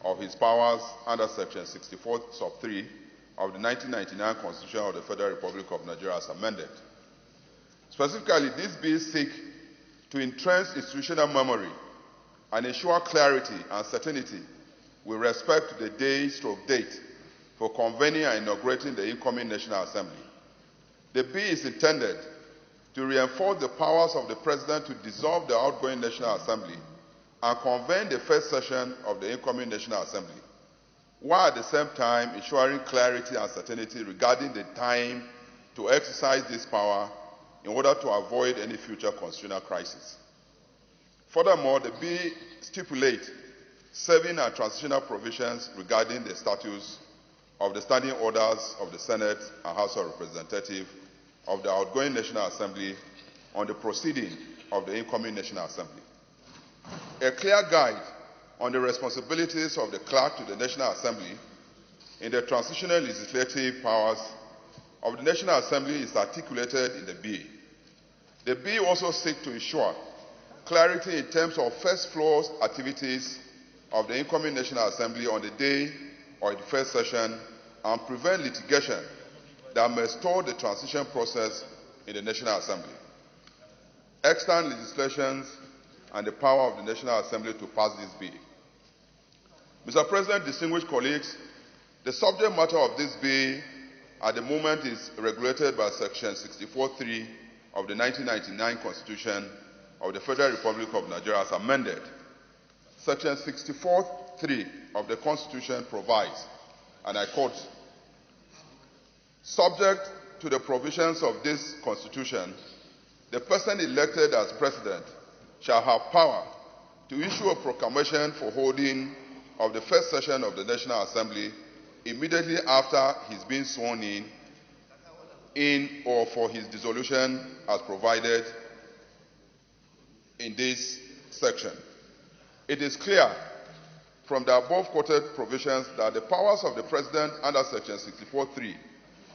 of his powers under Section 64 sub 3 of the 1999 Constitution of the Federal Republic of Nigeria as amended. Specifically, these bills seek to entrench institutional memory and ensure clarity and certainty with respect to the date for convening and inaugurating the incoming National Assembly. The bill is intended to reinforce the powers of the President to dissolve the outgoing National Assembly and convene the first session of the incoming National Assembly, while at the same time ensuring clarity and certainty regarding the time to exercise this power in order to avoid any future constitutional crisis. Furthermore, the bill stipulates saving and transitional provisions regarding the status of the standing orders of the Senate and House of Representatives of the outgoing National Assembly on the proceeding of the incoming National Assembly. A clear guide on the responsibilities of the clerk to the National Assembly in the transitional legislative powers of the National Assembly is articulated in the bill. The bill also seeks to ensure clarity in terms of first floor activities of the incoming National Assembly on the day of the first session and prevent litigation that may stall the transition process in the National Assembly. Extant legislations and the power of the National Assembly to pass this bill. Mr. President, distinguished colleagues, the subject matter of this bill at the moment is regulated by Section 64(3) of the 1999 Constitution of the Federal Republic of Nigeria as amended. Section 64(3) of the Constitution provides, and I quote, "Subject to the provisions of this Constitution, the person elected as President shall have power to issue a proclamation for holding of the first session of the National Assembly immediately after his being sworn in or for his dissolution as provided in this section." It is clear from the above quoted provisions that the powers of the President under Section 64(3)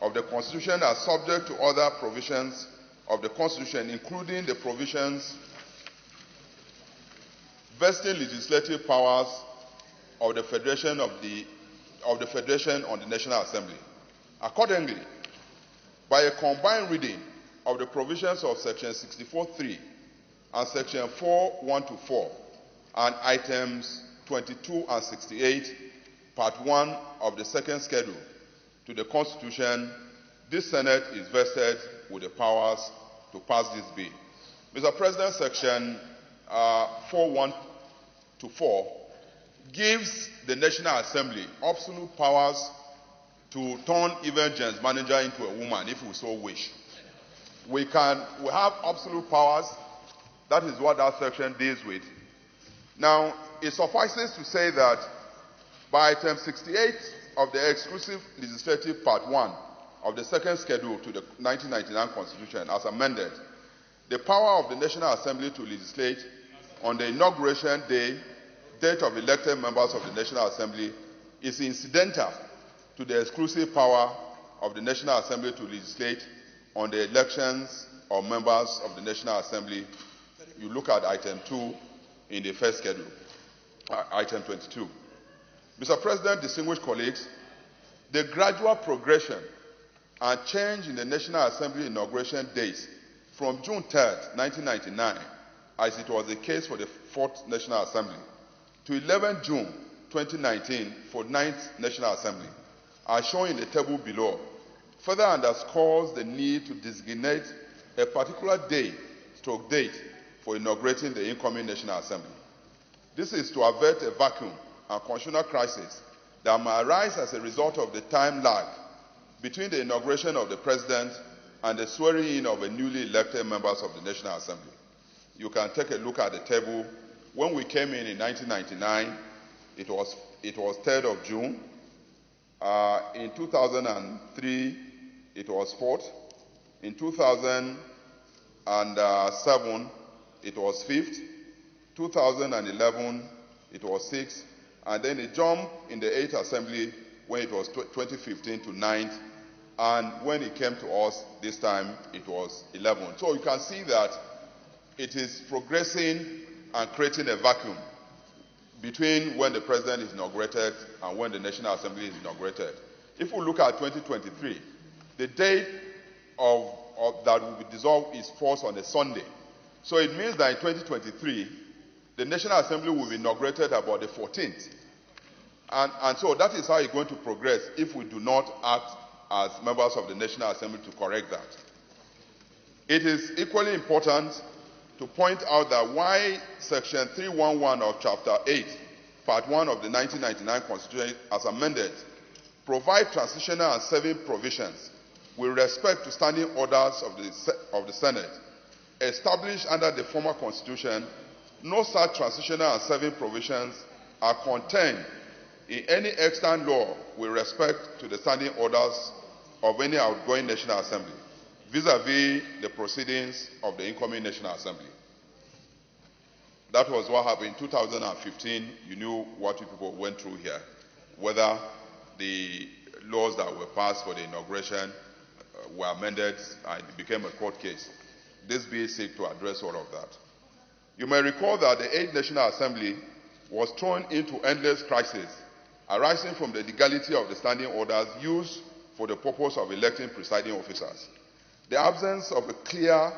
of the Constitution are subject to other provisions of the Constitution, including the provisions vesting legislative powers of the Federation on the National Assembly. Accordingly, by a combined reading of the provisions of Section 64(3) and Section 4(1) to 4 and items 22 and 68, Part 1 of the second schedule to the Constitution, this Senate is vested with the powers to pass this bill. Mr. President, Section 4(1) to 4 gives the National Assembly absolute powers to turn even James Manager into a woman if we so wish. We have absolute powers. That is what that section deals with. Now, it suffices to say that by item 68 of the exclusive legislative part 1 of the second schedule to the 1999 Constitution as amended, the power of the National Assembly to legislate on the inauguration date of elected members of the National Assembly is incidental to the exclusive power of the National Assembly to legislate on the elections of members of the National Assembly. You look at item 2 in the first schedule, item 22. Mr. President, distinguished colleagues, the gradual progression and change in the National Assembly inauguration dates from June 3rd, 1999, as it was the case for the 4th National Assembly, to 11 June 2019 for 9th National Assembly, as shown in the table below, further underscores the need to designate a particular date for inaugurating the incoming National Assembly. This is to avert a vacuum and constitutional crisis that may arise as a result of the time lag between the inauguration of the President and the swearing in of the newly elected members of the National Assembly. You can take a look at the table. When we came in 1999, it was 3rd of June. In 2003, it was 4th. In 2007, it was 5th. 2011, it was 6th. And then a jump in the 8th Assembly when it was 2015 to 9th. And when it came to us this time, it was 11th. So you can see that it is progressing and creating a vacuum. between when the president is inaugurated and when the National Assembly is inaugurated. If we look at 2023, the date that will be dissolved is falls on a Sunday. So it means that in 2023, the National Assembly will be inaugurated about the 14th. And so that is how it's going to progress if we do not act as members of the National Assembly to correct that. It is equally important to point out that why Section 311 of Chapter 8, Part 1 of the 1999 Constitution, as amended, provide transitional and saving provisions with respect to standing orders of the Senate. Established under the former Constitution, no such transitional and saving provisions are contained in any extant law with respect to the standing orders of any outgoing National Assembly, vis-à-vis the proceedings of the incoming National Assembly. That was what happened in 2015. You knew what you people went through here, whether the laws that were passed for the inauguration were amended and it became a court case. This bill seeks to address all of that. You may recall that the 8th National Assembly was thrown into endless crisis arising from the legality of the standing orders used for the purpose of electing presiding officers. The absence of a clear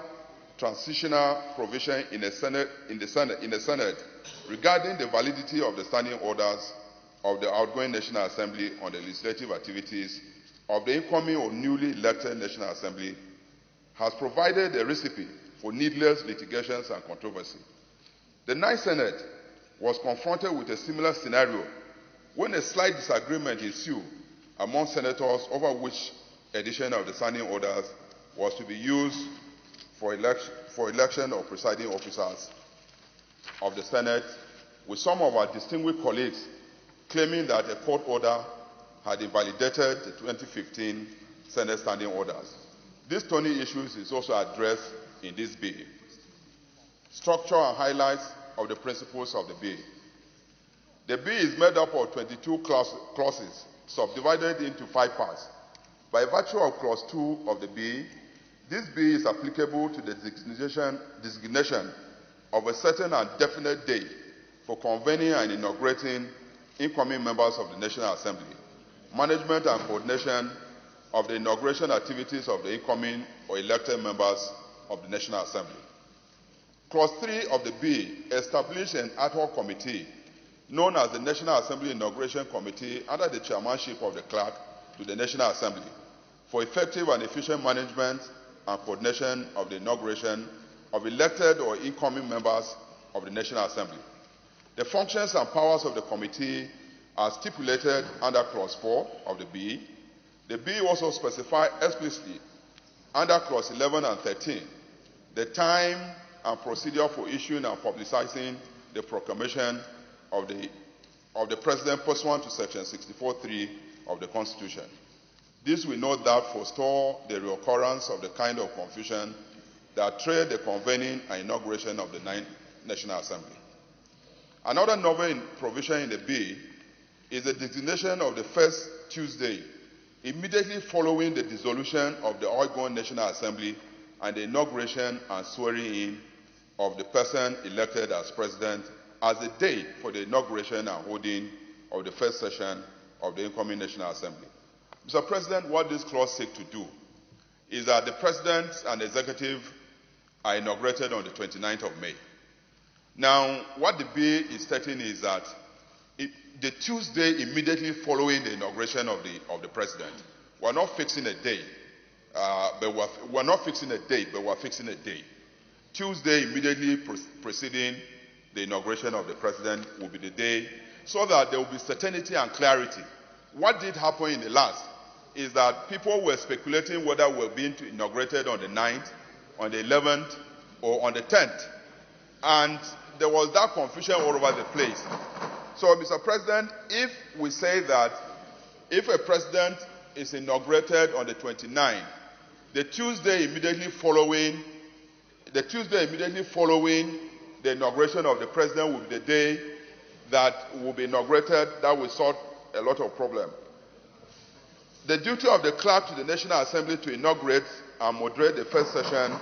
transitional provision in the Senate regarding the validity of the standing orders of the outgoing National Assembly on the legislative activities of the incoming or newly elected National Assembly has provided a recipe for needless litigations and controversy. The 9th Senate was confronted with a similar scenario when a slight disagreement ensued among senators over which edition of the standing orders was to be used for election of presiding officers of the Senate, with some of our distinguished colleagues claiming that a court order had invalidated the 2015 Senate standing orders. These thorny issues is also addressed in this bill. Structure and highlights of the principles of the bill. The bill is made up of 22 clauses subdivided into 5 parts. By virtue of Clause 2 of the bill, this bill is applicable to the designation of a certain and definite date for convening and inaugurating incoming members of the National Assembly, management and coordination of the inauguration activities of the incoming or elected members of the National Assembly. Clause 3 of the bill established an ad hoc committee known as the National Assembly Inauguration Committee under the chairmanship of the clerk to the National Assembly for effective and efficient management and coordination of the inauguration of elected or incoming members of the National Assembly. The functions and powers of the committee are stipulated under Clause 4 of the bill. The bill also specifies explicitly under Clause 11 and 13 the time and procedure for issuing and publicizing the proclamation of the President pursuant to Section 64(3) of the Constitution. This will no doubt forestall the reoccurrence of the kind of confusion that trailed the convening and inauguration of the 9th National Assembly. Another novel provision in the bill is the designation of the first Tuesday immediately following the dissolution of the outgoing National Assembly and the inauguration and swearing in of the person elected as president as the date for the inauguration and holding of the first session of the incoming National Assembly. Mr. President, what this clause seeks to do is that the President and the Executive are inaugurated on the 29th of May. Now, what the bill is stating is that the Tuesday immediately following the inauguration of the President, we're not fixing a date, but we're fixing a date. Tuesday immediately preceding the inauguration of the President will be the day, so that there will be certainty and clarity. What did happen in the last is that people were speculating whether we're being inaugurated on the 9th, on the 11th, or on the 10th. And there was that confusion all over the place. So, Mr. President, if we say that if a president is inaugurated on the 29th, the Tuesday immediately following the inauguration of the president will be the day that will be inaugurated. That will solve a lot of problems. The duty of the clerk to the National Assembly to inaugurate and moderate the first session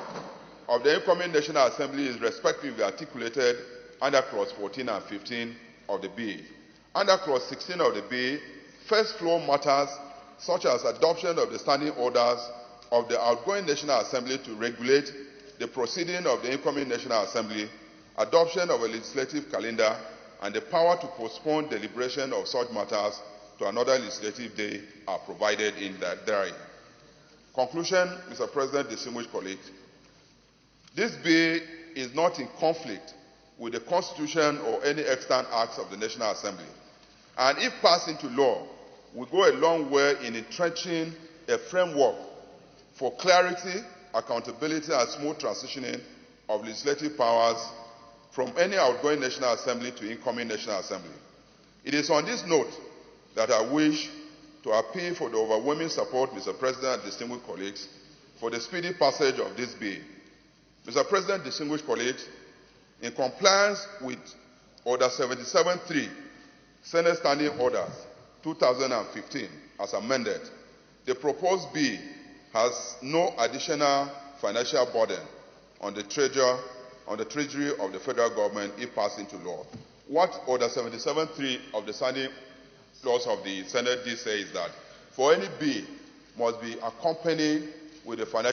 of the incoming National Assembly is respectively articulated under Clause 14 and 15 of the bill. Under clause 16 of the bill, first floor matters such as adoption of the standing orders of the outgoing National Assembly to regulate the proceeding of the incoming National Assembly, adoption of a legislative calendar, and the power to postpone deliberation of such matters to another legislative day are provided in that therein. Conclusion, Mr. President, distinguished colleagues, this bill is not in conflict with the Constitution or any extant acts of the National Assembly, and if passed into law, will go a long way in entrenching a framework for clarity, accountability, and smooth transitioning of legislative powers from any outgoing National Assembly to incoming National Assembly. It is on this note that I wish to appeal for the overwhelming support, Mr. President and distinguished colleagues, for the speedy passage of this bill. Mr. President, distinguished colleagues, in compliance with Order 77.3, Senate Standing Orders 2015, as amended, the proposed bill has no additional financial burden on the treasury of the federal government if passed into law. What Order 77.3 of the standing laws of the Senate did say is that for any bill must be accompanied with a financial